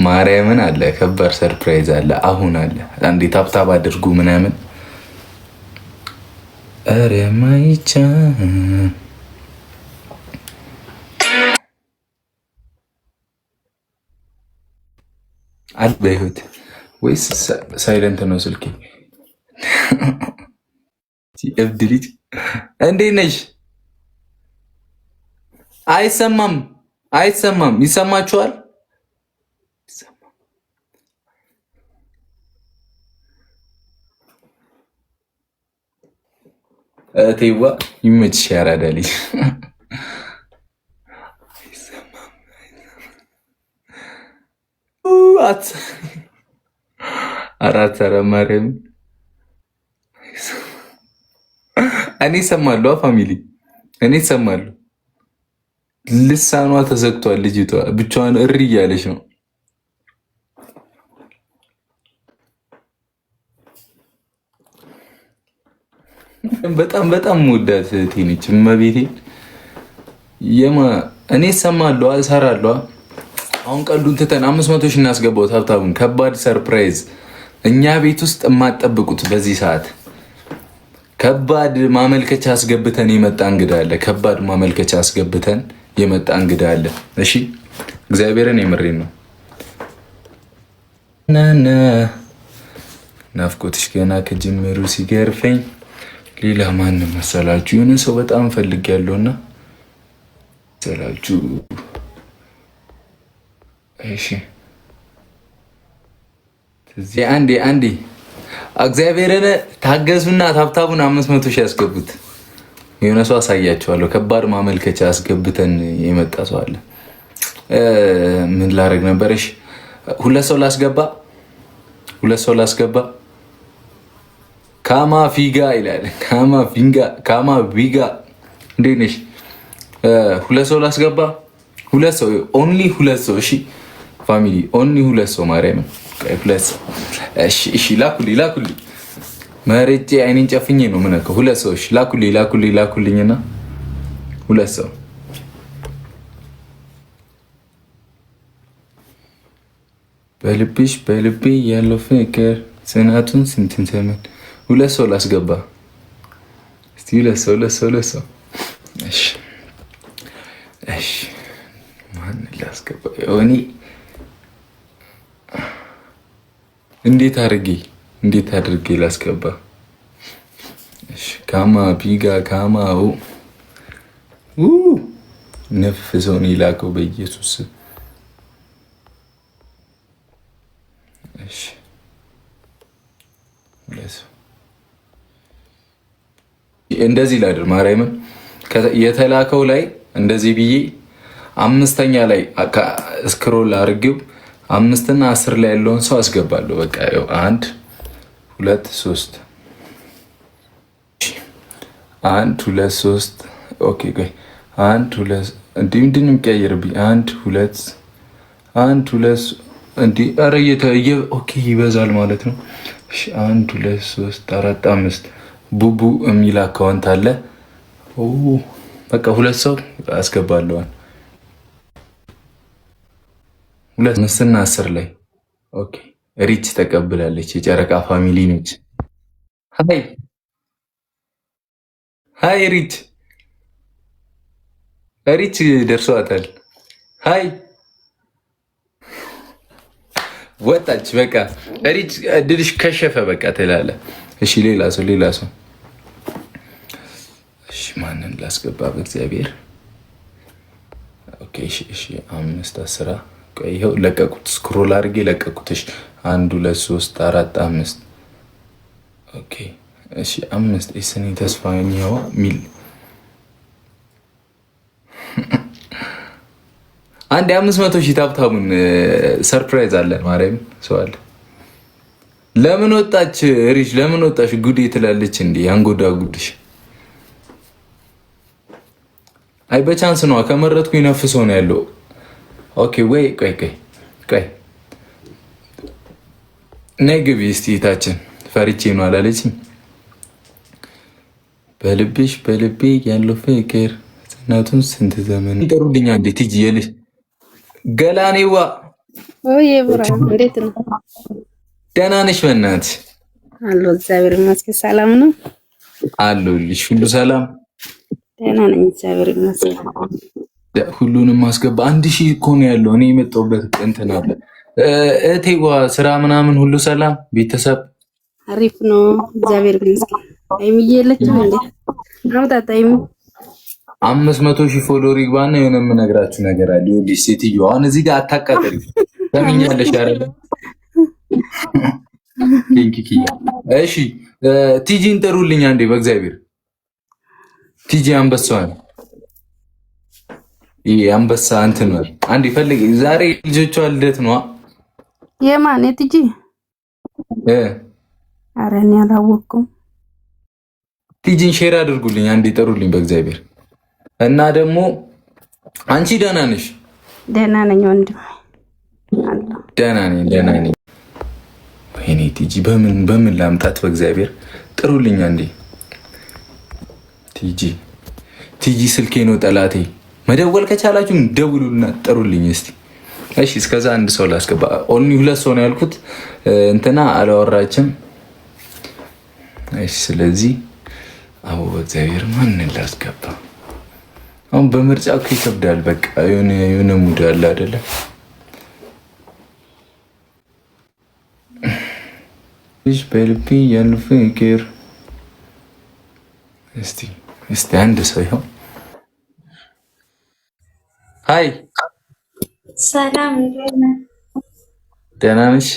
ማርያምን አለ ከባድ ሰርፕራይዝ አለ። አሁን አለ አንዴ ታብታብ አድርጉ ምናምን። ኧረ ማይቻ አለ በህይወት ወይስ ሳይለንት ነው ስልኬ? እብድ ልጅ እንዴት ነሽ? አይሰማም አይሰማም። ይሰማችኋል? እቴዋ ይመችሽ ያራዳ ልጅ። አራት ማርያም እኔ እሰማለሁ። ፋሚሊ እኔ እሰማለሁ። ልሳኗ ተዘግቷል። ልጅቷ ብቻዋን እሪ እያለች ነው። በጣም በጣም ወዳት ቴኒች እመቤቴ እኔ እሰማለሁ፣ እሰራለሁ። አሁን ቀልዱን ትተን 500 ሺህ እናስገባው ታብታቡን። ከባድ ሰርፕራይዝ እኛ ቤት ውስጥ የማትጠብቁት በዚህ ሰዓት ከባድ ማመልከቻ አስገብተን የመጣ እንግዳ አለ። ከባድ ማመልከቻ አስገብተን የመጣ እንግዳ አለ። እሺ እግዚአብሔርን የምሬን ነው። ናፍቆትሽ ገና ከጅምሩ ሲገርፈኝ ሌላ ማንም መሰላችሁ? የሆነ ሰው በጣም ፈልግ ያለውና መሰላችሁ? እሺ አንዴ እግዚአብሔርን ታገዙና ታብታቡን 500 ሺህ ያስገቡት። የሆነ ሰው አሳያቸዋለሁ። ከባድ ማመልከቻ አስገብተን የመጣ ሰው አለ። ምን ላደርግ ነበረሽ? ሁለት ሰው ላስገባ። ካማ ፊጋ ይላል። ካማ ቪጋ እንዴት ነሽ? ሁለት ሰው ላስገባ። ሁለት ሰው ኦንሊ ሁለት ሰው። እሺ ፋሚሊ ኦንሊ ሁለት ሰው ማርያምን ሁለት ሰው። እሺ ላኩልኝ። መሬቴ አይኔን ጨፍኜ ነው ምነከው። ሁለት ሰው እሺ ላኩልኝና ሁለት ሰው በልቤ ያለው ፍቅር ጽናቱን ስንትን ዘመን። ሁለት ሰው ላስገባ እስቲ። ሁለት ሰው። እሺ ማን ላስገባ? ዮኒ እንዴት አድርጌ ላስገባ? እሺ ካማ ቢጋ ካማው ነፍ ሰውን ይላከው በኢየሱስ። እሺ እንደዚህ ላድር ማርያምን የተላከው ላይ እንደዚህ ብዬ አምስተኛ ላይ ስክሮል አድርጌው 5 እና 10 ላይ ያለውን ሰው አስገባለሁ። በቃ 1 2 3 1 2 3 ኦኬ ቆይ 1 2 እንዴ ምንድን ነው የሚቀየርብኝ? 1 2 እንዴ ኧረ ኦኬ ይበዛል ማለት ነው። እሺ 1 2 3 4 5 ቡቡ የሚል አካውንት አለ። በቃ ሁለት ሰው አስገባለሁ። 5 እና 10 ላይ ኦኬ። ሪች ተቀብላለች። የጨረቃ ፋሚሊ ነች። ሃይ ሪች ደርሷታል። ሃይ ወጣች። በቃ ሪች እድልሽ ከሸፈ በቃ ትላለ። እሺ ሌላ ሰው እሺ ማንን ላስገባ? በእግዚአብሔር ኦኬ እሺ 5 10 ይኸው ለቀቁት። ስክሮል አድርጌ ለቀቁት። እሺ 1 2 3 4 5 ኦኬ እሺ 5 እስኒ ተስፋኛው ሚል አንድ 500 ሺህ ታብታቡን ሰርፕራይዝ አለን። ማርያም ሰው አለ። ለምን ወጣች ሪች? ለምን ወጣች? ጉዴ ትላለች እንዴ? አንጎዳ ጉድሽ። አይ በቻንስ ነው ከመረጥኩ ይነፍሶ ነው ያለው። ኦኬ ወይ ቆይ ነይ ግቢ እስቲ ታችን ፈርቼ ነው አላለችኝ። በልቤ ያለው ፍቅር ጽናቱን ስንት ዘመን ይጠሩልኛ እንዴ? ትጂ የልሽ ገላኔዋ ወይ ብራም እንዴት ነው? ደህና ነሽ? በእናትሽ አሎ፣ እግዚአብሔር ይመስገን። ሰላም ነው አለሁልሽ። ሁሉ ሰላም? ደህና ነኝ፣ እግዚአብሔር ይመስገን። ሁሉንም ማስገባ 1000 እኮ ነው ያለው። እኔ የመጣሁበት እንትን አለ። እህቴዋ ስራ ምናምን ሁሉ ሰላም? ቤተሰብ አሪፍ ነው፣ እግዚአብሔር ይመስገን። አይምዬ የለችም እንዴ? አውጣጣ አይሚ 500,000 ፎሎወር ይግባና የሆነ የምነግራችሁ ነገር አለ። ይኸውልሽ ሴትዮ አሁን እዚህ ጋር አታቃጥሪ። ለምኛለሽ አይደል? እሺ ቲጂን ጥሩልኝ አንዴ በእግዚአብሔር። ቲጂ አንበሳዋን ይሄ አንበሳ እንትን ነው አንዴ ፈልግ። ዛሬ ልጆቿ ልደት ነው። የማን የቲጂ? ኧረ እኔ አላወኩም። ቲጂን ሼር አድርጉልኝ አንዴ ጥሩልኝ በእግዚአብሔር። እና ደግሞ አንቺ ደህና ነሽ? ደህና ነኝ ወንድም። ደህና ነኝ። ወይኔ ቲጂ በምን ላምጣት በእግዚአብሔር ጥሩልኝ አንዴ። ቲጂ ስልኬ ነው ጠላቴ። መደወል ከቻላችሁ ደውሉና ጥሩልኝ እስቲ። እሺ እስከዛ አንድ ሰው ላስገባ። ኦንሊ 2 ሰው ነው ያልኩት። እንትና አላወራችም። እሺ ስለዚህ አዎ በእግዚአብሔር ማንን ላስገባ? አሁን በምርጫ እኮ ይከብዳል። በቃ የሆነ ሙድ አለ አይደለ? ልጅ በልቤ ያሉ ፍቅር እስቲ አንድ ሰው ይሆን? ሃይ ሰላም፣ ደህና ነሽ?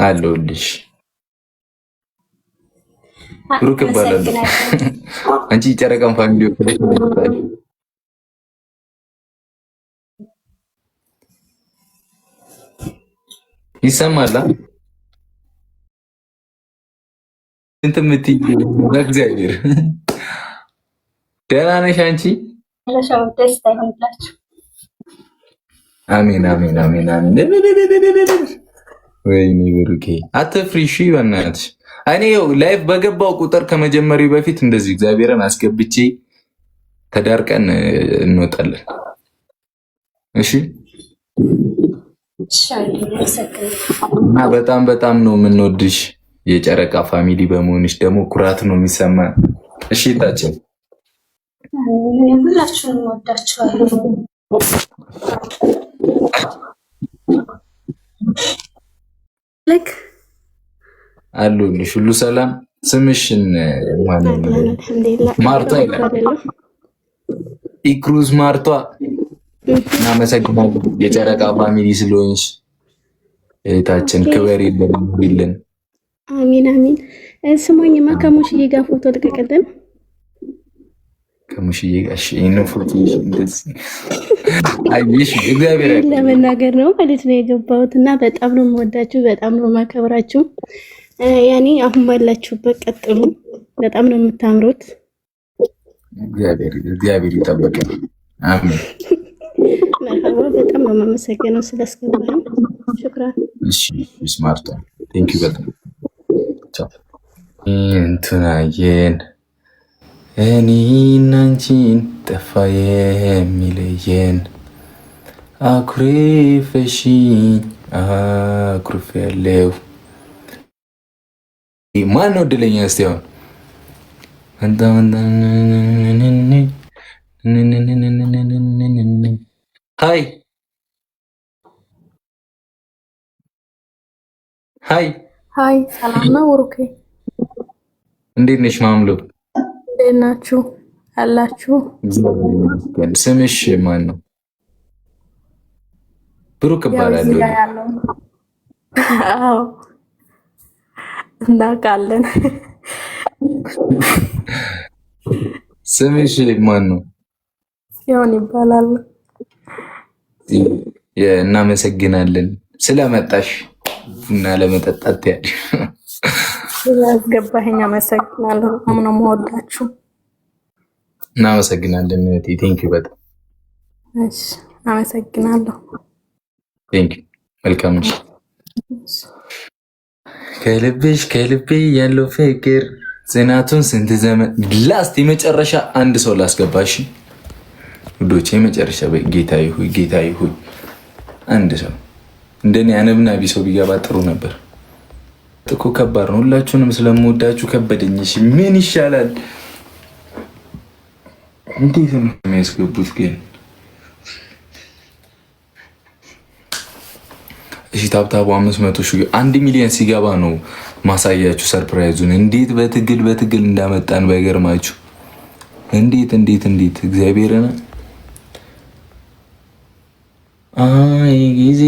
አለሁልሽ። ብሩክ እባላለሁ። አንቺ ጨረቃን ፋሚሊ ይሰማል? እንትን የምትይ በእግዚአብሔር ደህና ነሽ አንቺ? አሜን። ወይኔ ብሩኬ አትፍሪ እሺ፣ በእናትሽ እኔ ላይፍ በገባው ቁጥር ከመጀመሪያው በፊት እንደዚህ እግዚአብሔርን አስገብቼ ተዳርቀን እንወጣለን። እሺ እና በጣም ነው የምንወድሽ። የጨረቃ ፋሚሊ በመሆንሽ ደግሞ ኩራት ነው የሚሰማን። እሺ ታችን ሁላችሁንም ወዳችኋለሁ። አሉልሽ ሁሉ ሰላም። ስምሽን ማርታ ይላል። ኢክሩዝ ማርቷ እናመሰግናለን። የጨረቃ ፋሚሊ ስለሆንሽ እህታችን ክበር ይለን። አሚን። ስሞኝማ ከሙሽዬ ጋር ፎቶ ልቀቀልን። ከሙሽዬ ጋር እሺ፣ ይሄን ፎቶ እንደዚህ አይሽ እግዚአብሔር ለመናገር ነው ማለት ነው የገባሁት እና በጣም ነው የምወዳችሁ፣ በጣም ነው የማከብራችሁ። ያኔ አሁን ባላችሁበት ቀጥሉ። በጣም ነው የምታምሩት። እግዚአብሔር ይጠብቃል። አሜን። መርሐባ። በጣም ነው የማመሰግነው ስላስገባኝ። ሽክራን። እሺ ስማርት ቴንክ ዩ በጣም ቻው። እንትናየን እኔና አንቺን ጠፋ የሚለየን አኩርፈሽኝ አኩርፌያለሁ። ማን ነው እድለኛ? እስቲ አሁን ሃይ ሰላም ነው ብሩኬ? እንዴት ነሽ ማምሎ? እንዴት ናችሁ አላችሁ? ስምሽ ማን ነው? ብሩክ እባላለሁ። አዎ እናውቃለን። ስምሽ ማን ነው? ሲሆን ይባላል። እናመሰግናለን ስለመጣሽ እና ለመጠጣት ያለ ስላስገባኸኝ አመሰግናለሁ። በጣም ነው የምወዳችሁ። እናመሰግናለን። ቴንክ ዩ በጣም እሺ፣ አመሰግናለሁ። ቴንክ ዩ። መልካም ነሽ። ከልቤ ያለው ፍቅር ጽናቱን ስንት ዘመን ላስት የመጨረሻ አንድ ሰው ላስገባሽ። ውዶቼ የመጨረሻ ጌታዬ ሆይ ጌታዬ ሆይ አንድ ሰው እንደኔ አነብናቢ ሰው ቢገባ ጥሩ ነበር። እኮ ከባድ ነው። ሁላችሁንም ስለምወዳችሁ ከበደኝ። እሺ ምን ይሻላል? እንዴት ነው የሚያስገቡት ግን? እሺ ታብታቡ 500 ሺህ 1 ሚሊዮን ሲገባ ነው ማሳያችሁ ሰርፕራይዙን። እንዴት በትግል እንዳመጣን ባይገርማችሁ። እንዴት እግዚአብሔርን አይ ጊዜ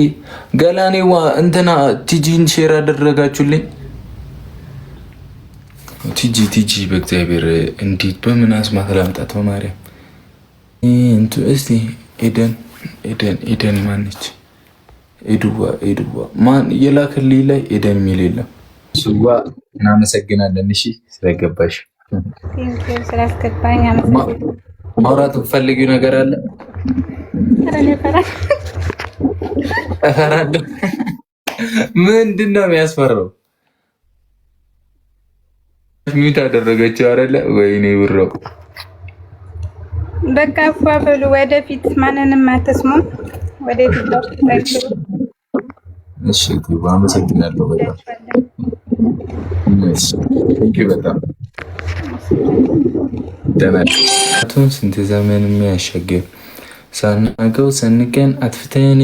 ገላኔዋ እንትና ቲጂን ሼር አደረጋችሁልኝ። ቲጂ በእግዚአብሔር እንዴት በምን አስማት ላምጣት በማርያም እንቱ እስቲ ኤደን ማነች? ኤዱዋ ማን የላክልኝ ላይ ኤደን የሚል የለም። ሱዋ እናመሰግናለን። እሺ ስለገባሽ ስላስገባኝ ማውራት ፈልጊው ነገር አለ? እፈራለሁ። ምንድን ነው የሚያስፈራው? ሚት አደረገችው አይደለ? ወይኔ ብራው በቃ አፋበሉ። ወደፊት ማንንም አትስሙ። ወደፊት እሺ አመሰግናለሁ በጣም በጣም ደህና ስንት ዘመን የሚያሸግር ሳናገው ሰንቀን አጥፍተን